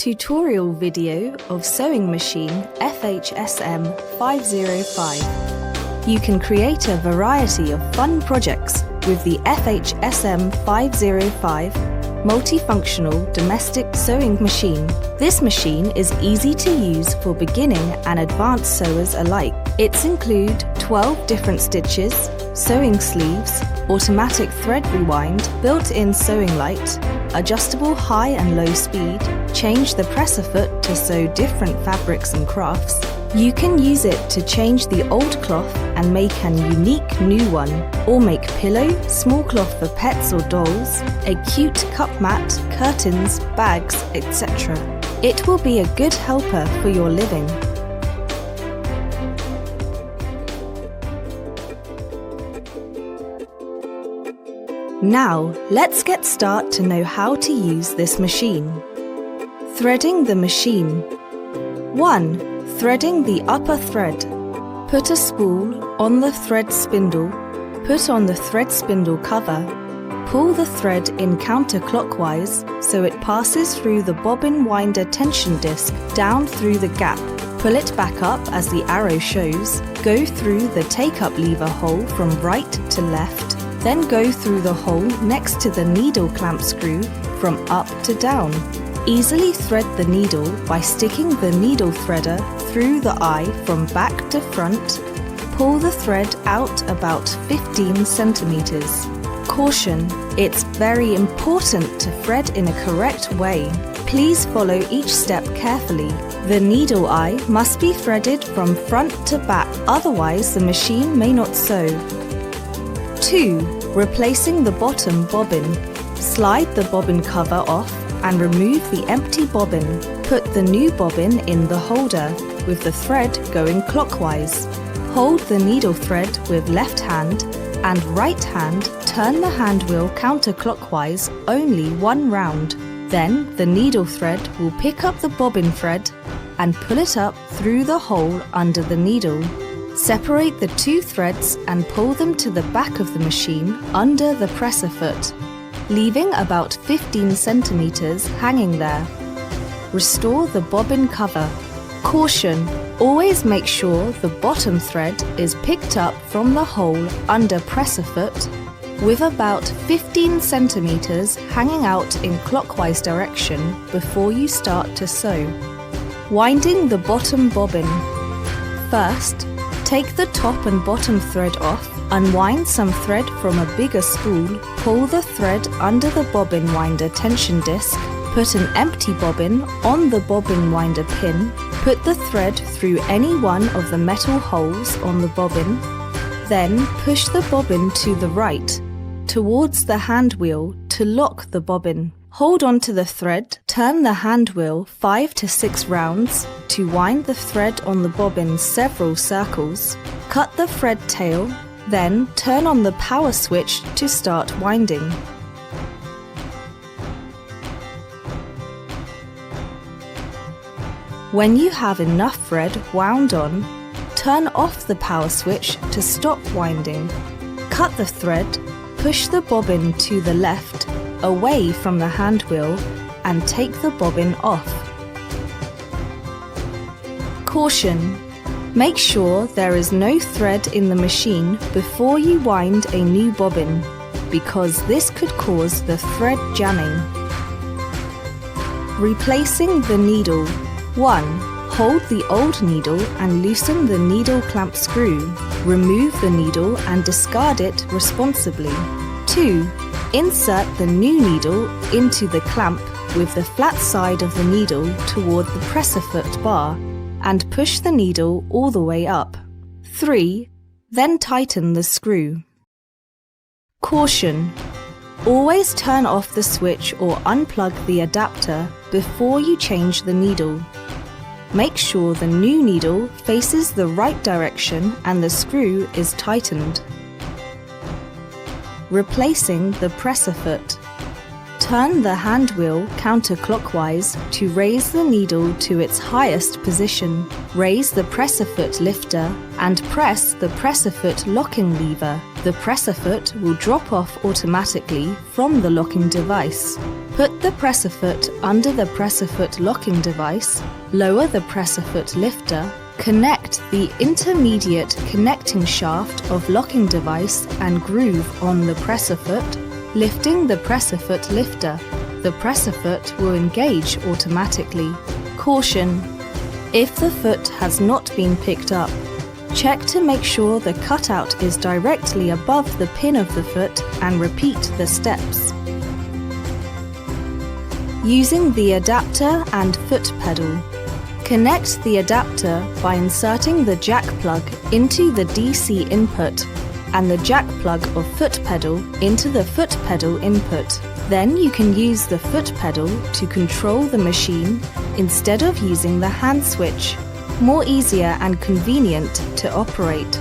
Tutorial video of sewing machine FHSM 505. You can create a variety of fun projects with the FHSM 505 multifunctional domestic sewing machine. This machine is easy to use for beginning and advanced sewers alike. It's include 12 different stitches, sewing sleeves, automatic thread rewind, built-in sewing light, adjustable high and low speed, change the presser foot to sew different fabrics and crafts. You can use it to change the old cloth and make an unique new one, or make pillow, small cloth for pets or dolls, a cute cup mat, curtains, bags, etc. It will be a good helper for your living. Now, let's get started to know how to use this machine. Threading the machine. 1. Threading the upper thread. Put a spool on the thread spindle. Put on the thread spindle cover. Pull the thread in counterclockwise so it passes through the bobbin winder tension disc down through the gap. Pull it back up as the arrow shows. Go through the take-up lever hole from right to left. Then go through the hole next to the needle clamp screw from up to down. Easily thread the needle by sticking the needle threader through the eye from back to front. Pull the thread out about 15 centimeters. Caution: it's very important to thread in a correct way. Please follow each step carefully. The needle eye must be threaded from front to back, otherwise the machine may not sew. 2. Replacing the bottom bobbin. Slide the bobbin cover off and remove the empty bobbin. Put the new bobbin in the holder with the thread going clockwise. Hold the needle thread with left hand and right hand. Turn the hand wheel counterclockwise only one round. Then the needle thread will pick up the bobbin thread and pull it up through the hole under the needle. Separate the two threads and pull them to the back of the machine under the presser foot, leaving about 15 centimeters hanging there. Restore the bobbin cover. Caution: always make sure the bottom thread is picked up from the hole under presser foot with about 15 centimeters hanging out in clockwise direction before you start to sew. Winding the bottom bobbin. First, take the top and bottom thread off, unwind some thread from a bigger spool, pull the thread under the bobbin winder tension disc, put an empty bobbin on the bobbin winder pin, put the thread through any one of the metal holes on the bobbin, then push the bobbin to the right, towards the hand wheel to lock the bobbin. Hold on to the thread, turn the hand wheel 5 to 6 rounds to wind the thread on the bobbin several circles. Cut the thread tail, then turn on the power switch to start winding. When you have enough thread wound on, turn off the power switch to stop winding. Cut the thread, push the bobbin to the left, away from the hand wheel, and take the bobbin off. Caution: make sure there is no thread in the machine before you wind a new bobbin, because this could cause the thread jamming. Replacing the needle. 1. Hold the old needle and loosen the needle clamp screw. Remove the needle and discard it responsibly. 2. Insert the new needle into the clamp with the flat side of the needle toward the presser foot bar and push the needle all the way up. 3. Then tighten the screw. Caution: always turn off the switch or unplug the adapter before you change the needle. Make sure the new needle faces the right direction and the screw is tightened. Replacing the presser foot. Turn the hand wheel counterclockwise to raise the needle to its highest position. Raise the presser foot lifter and press the presser foot locking lever. The presser foot will drop off automatically from the locking device. Put the presser foot under the presser foot locking device, lower the presser foot lifter, connect the intermediate connecting shaft of locking device and groove on the presser foot, lifting the presser foot lifter. The presser foot will engage automatically. Caution: if the foot has not been picked up, check to make sure the cutout is directly above the pin of the foot and repeat the steps. Using the adapter and foot pedal. Connect the adapter by inserting the jack plug into the DC input and the jack plug of foot pedal into the foot pedal input. Then you can use the foot pedal to control the machine instead of using the hand switch. More easier and convenient to operate.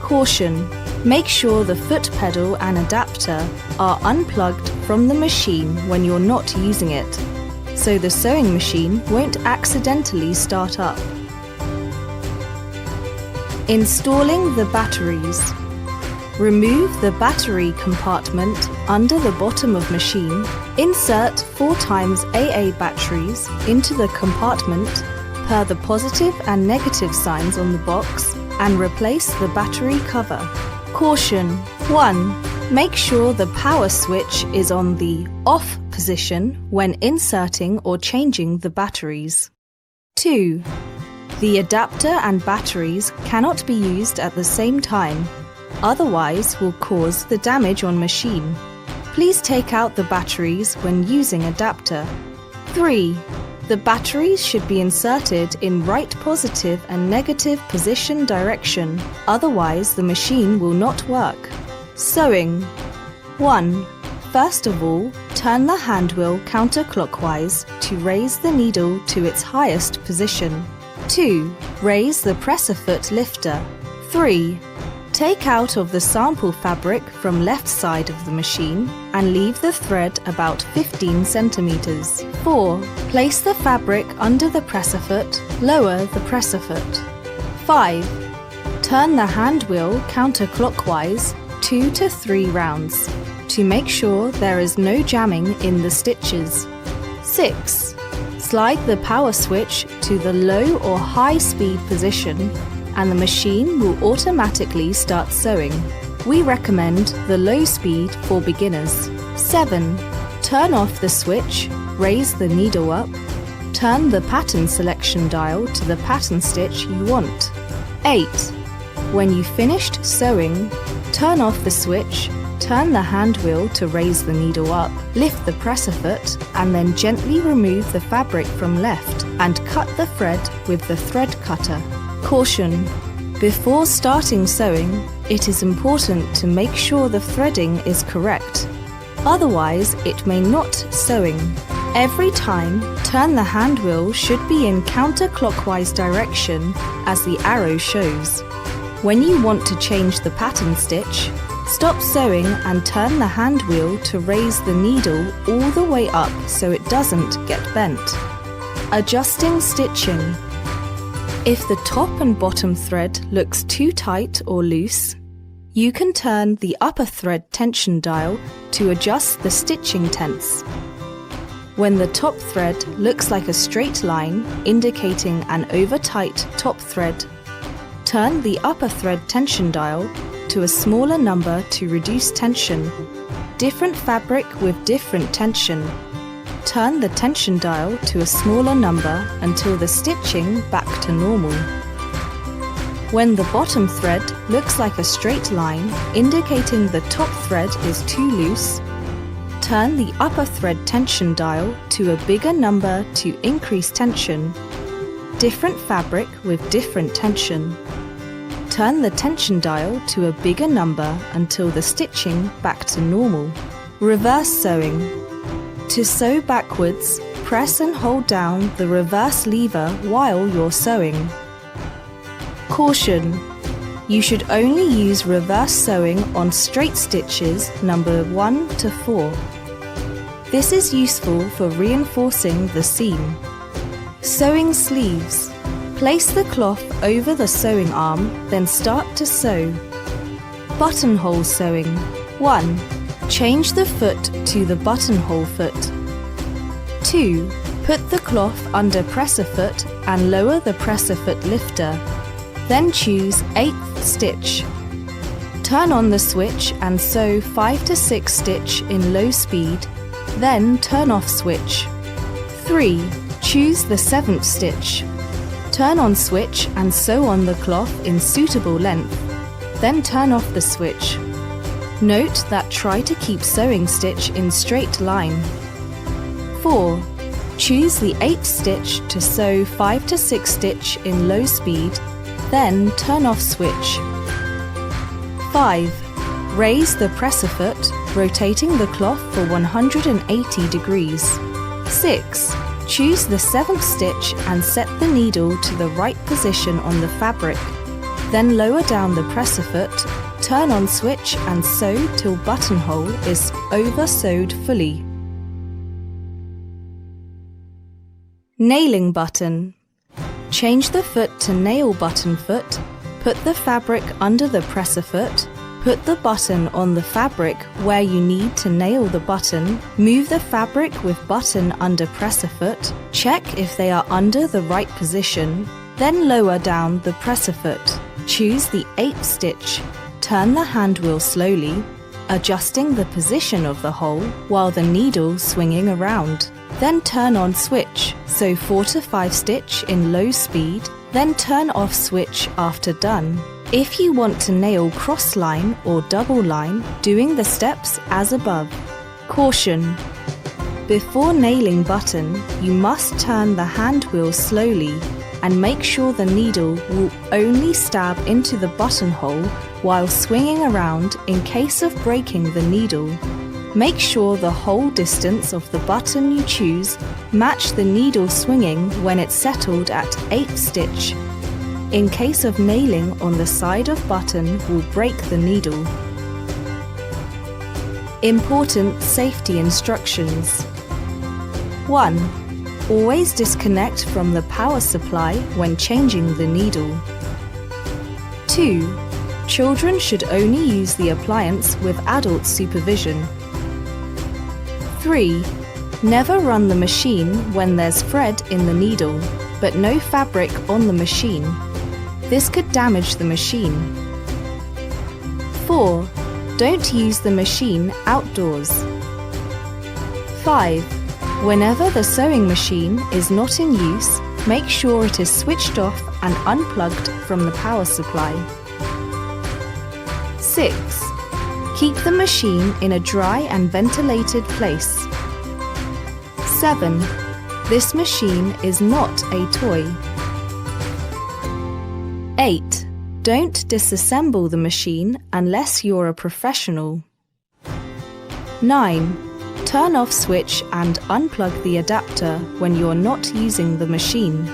Caution: make sure the foot pedal and adapter are unplugged from the machine when you're not using it, so the sewing machine won't accidentally start up. Installing the batteries. Remove the battery compartment under the bottom of machine. Insert 4x AA batteries into the compartment per the positive and negative signs on the box and replace the battery cover. Caution: 1. Make sure the power switch is on the off position when inserting or changing the batteries. 2. The adapter and batteries cannot be used at the same time, otherwise will cause the damage on machine. Please take out the batteries when using adapter. 3. The batteries should be inserted in right positive and negative position direction, otherwise the machine will not work. Sewing. 1. First of all, turn the hand wheel counterclockwise to raise the needle to its highest position. 2. Raise the presser foot lifter. 3. Take out of the sample fabric from left side of the machine and leave the thread about 15 centimeters. 4. Place the fabric under the presser foot, lower the presser foot. 5. Turn the hand wheel counterclockwise 2 to 3 rounds to make sure there is no jamming in the stitches. 6. Slide the power switch to the low or high speed position and the machine will automatically start sewing. We recommend the low speed for beginners. 7. Turn off the switch, raise the needle up, turn the pattern selection dial to the pattern stitch you want. 8. When you've finished sewing, turn off the switch, turn the hand wheel to raise the needle up, lift the presser foot and then gently remove the fabric from left and cut the thread with the thread cutter. Caution: before starting sewing, it is important to make sure the threading is correct. Otherwise, it may not sewing. Every time, turn the hand wheel should be in counterclockwise direction as the arrow shows. When you want to change the pattern stitch, stop sewing and turn the hand wheel to raise the needle all the way up so it doesn't get bent. Adjusting stitching. If the top and bottom thread looks too tight or loose, you can turn the upper thread tension dial to adjust the stitching tense. When the top thread looks like a straight line indicating an over-tight top thread, turn the upper thread tension dial to a smaller number to reduce tension. Different fabric with different tension. Turn the tension dial to a smaller number until the stitching back to normal. When the bottom thread looks like a straight line indicating the top thread is too loose, turn the upper thread tension dial to a bigger number to increase tension. Different fabric with different tension. Turn the tension dial to a bigger number until the stitching back to normal. Reverse sewing. To sew backwards, press and hold down the reverse lever while you're sewing. Caution: you should only use reverse sewing on straight stitches number 1 to 4. This is useful for reinforcing the seam. Sewing sleeves. Place the cloth over the sewing arm, then start to sew. Buttonhole sewing. 1. Change the foot to the buttonhole foot. 2. Put the cloth under presser foot and lower the presser foot lifter. Then choose 8th stitch. Turn on the switch and sew 5 to 6 stitch in low speed, then turn off switch. 3. Choose the 7th stitch. Turn on switch and sew on the cloth in suitable length, then turn off the switch. Note that try to keep sewing stitch in straight line. 4. Choose the 8th stitch to sew 5 to 6 stitch in low speed, then turn off switch. 5. Raise the presser foot, rotating the cloth for 180 degrees. 6. Choose the 7th stitch and set the needle to the right position on the fabric. Then lower down the presser foot, turn on switch and sew till buttonhole is over-sewed fully. Nailing button. Change the foot to nail button foot, put the fabric under the presser foot, put the button on the fabric where you need to nail the button, move the fabric with button under presser foot, check if they are under the right position, then lower down the presser foot. Choose the 8th stitch. Turn the hand wheel slowly, adjusting the position of the hole while the needle swinging around. Then turn on switch, sew 4 to 5 stitch in low speed, then turn off switch after done. If you want to nail cross line or double line, doing the steps as above. Caution! Before nailing button, you must turn the hand wheel slowly and make sure the needle will only stab into the buttonhole while swinging around in case of breaking the needle. Make sure the hole distance of the button you choose match the needle swinging when it's settled at 8th stitch. In case of nailing on the side of button will break the needle. Important safety instructions. 1. Always disconnect from the power supply when changing the needle. 2. Children should only use the appliance with adult supervision. 3. Never run the machine when there's thread in the needle, but no fabric on the machine. This could damage the machine. 4. Don't use the machine outdoors. 5. Whenever the sewing machine is not in use, make sure it is switched off and unplugged from the power supply. 6. Keep the machine in a dry and ventilated place. 7. This machine is not a toy. 8. Don't disassemble the machine unless you're a professional. 9. Turn off switch and unplug the adapter when you're not using the machine.